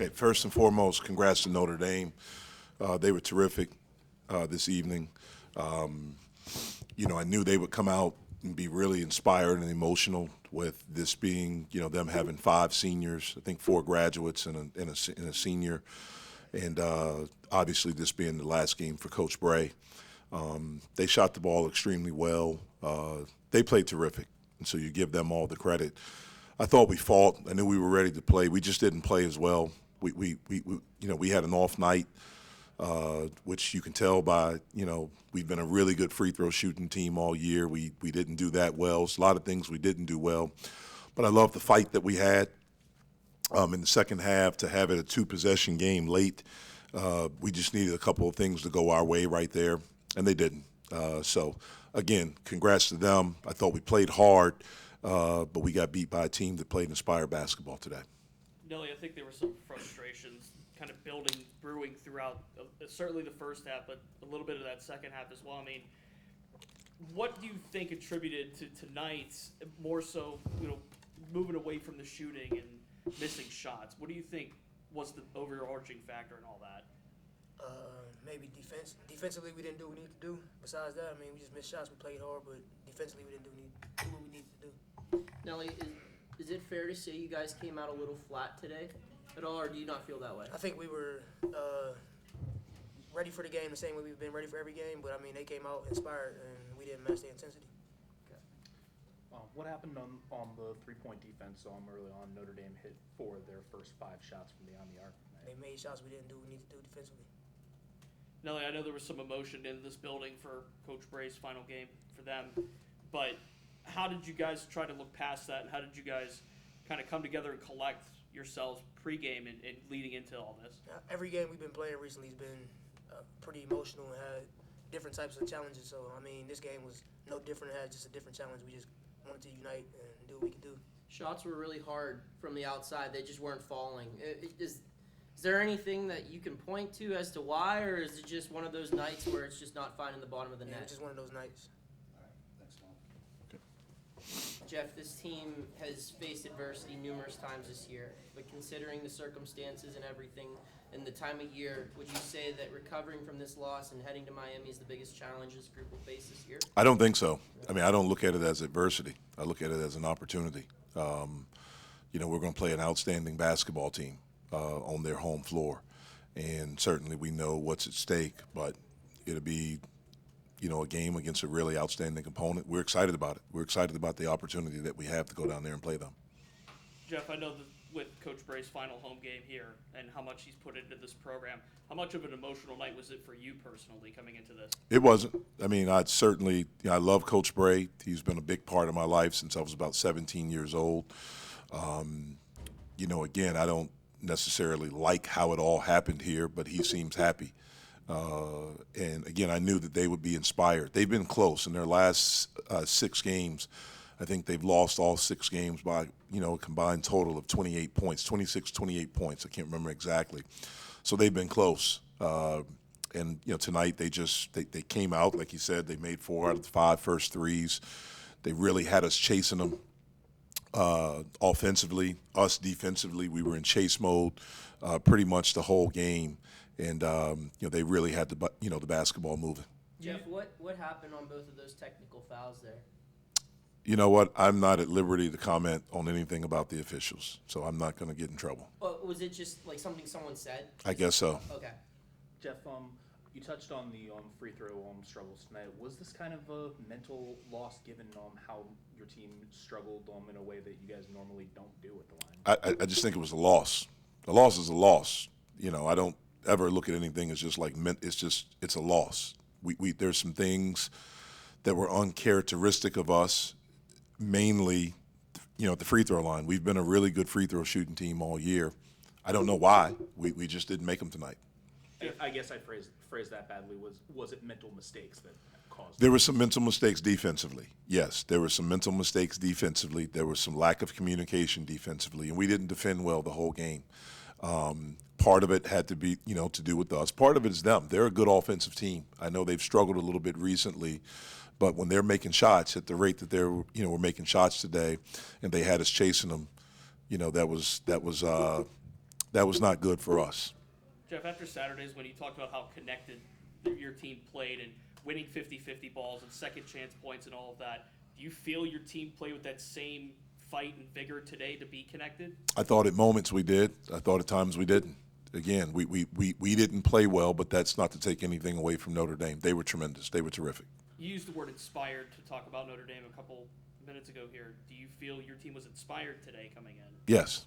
Okay, first and foremost, congrats to Notre Dame. They were terrific this evening. I knew they would come out and be really inspired and emotional with this being, them having 5 seniors, I think 4 graduates and a senior, and obviously this being the last game for Coach Bray. They shot the ball extremely well. They played terrific, and so you give them all the credit. I thought we fought. I knew we were ready to play. We just didn't play as well. We had an off night, which you can tell by, we've been a really good free throw shooting team all year. We didn't do that well. There's a lot of things we didn't do well. But I love the fight that we had in the second half to have it a 2-possession game late. We just needed a couple of things to go our way right there, and they didn't. So, again, congrats to them. I thought we played hard, but we got beat by a team that played inspired basketball today. Nelly, I think there were some frustrations kind of brewing throughout, certainly the first half, but a little bit of that second half as well. I mean, what do you think attributed to tonight's more so, moving away from the shooting and missing shots? What do you think was the overarching factor in all that? Maybe defense. Defensively, we didn't do what we needed to do. Besides that, we just missed shots. We played hard, but defensively, we didn't do what we needed to do. Nelly, is it fair to say you guys came out a little flat today at all, or do you not feel that way? I think we were ready for the game the same way we've been ready for every game, but they came out inspired, and we didn't match the intensity. Okay. What happened on the three-point defense early on? Notre Dame hit 4 of their first 5 shots from beyond the arc. They made shots we didn't do what we needed to do defensively. Nelly, I know there was some emotion in this building for Coach Bray's final game for them, but how did you guys try to look past that, and how did you guys kind of come together and collect yourselves pregame and leading into all this? Every game we've been playing recently has been pretty emotional and had different types of challenges. So, this game was no different. It had just a different challenge. We just wanted to unite and do what we could do. Shots were really hard from the outside. They just weren't falling. Is there anything that you can point to as to why, or is it just one of those nights where it's just not finding the bottom of the net? It's just one of those nights. Jeff, this team has faced adversity numerous times this year, but considering the circumstances and everything and the time of year, would you say that recovering from this loss and heading to Miami is the biggest challenge this group will face this year? I don't think so. I don't look at it as adversity. I look at it as an opportunity. We're going to play an outstanding basketball team on their home floor, and certainly we know what's at stake, but it'll be a game against a really outstanding opponent. We're excited about it. We're excited about the opportunity that we have to go down there and play them. Jeff, I know that with Coach Bray's final home game here and how much he's put into this program, how much of an emotional night was it for you personally coming into this? It wasn't. I love Coach Bray. He's been a big part of my life since I was about 17 years old. Again, I don't necessarily like how it all happened here, but he seems happy. And again, I knew that they would be inspired. They've been close in their last 6 games. I think they've lost all 6 games by, a combined total of 28 points, 28 points. I can't remember exactly. So they've been close. And tonight they came out, like you said, they made 4 out of the 5 first threes. They really had us chasing them offensively. Us defensively, we were in chase mode pretty much the whole game. And they really had the basketball moving. Jeff, what happened on both of those technical fouls there? You know what? I'm not at liberty to comment on anything about the officials, so I'm not going to get in trouble. Well, was it just like something someone said? I guess so. Okay. Jeff, you touched on the free throw struggles tonight. Was this kind of a mental loss given how your team struggled in a way that you guys normally don't do at the line? I just think it was a loss. A loss is a loss. I don't ever look at anything as just like it's a loss. We there's some things that were uncharacteristic of us, mainly at the free throw line. We've been a really good free throw shooting team all year. I don't know why. We just didn't make them tonight. I guess I phrased that badly. Was it mental mistakes that caused There were some mental mistakes defensively. Yes, there were some mental mistakes defensively. There was some lack of communication defensively, and we didn't defend well the whole game. Part of it had to be, to do with us. Part of it is them. They're a good offensive team. I know they've struggled a little bit recently, but when they're making shots at the rate that they're, were making shots today, and they had us chasing them, that was That was not good for us. Jeff, after Saturdays, when you talked about how connected your team played and winning 50-50 balls and second chance points and all of that, do you feel your team played with that same fight and vigor today to be connected? I thought at moments we did. I thought at times we didn't. Again, we didn't play well, but that's not to take anything away from Notre Dame. They were tremendous. They were terrific. You used the word inspired to talk about Notre Dame a couple minutes ago here. Do you feel your team was inspired today coming in? Yes.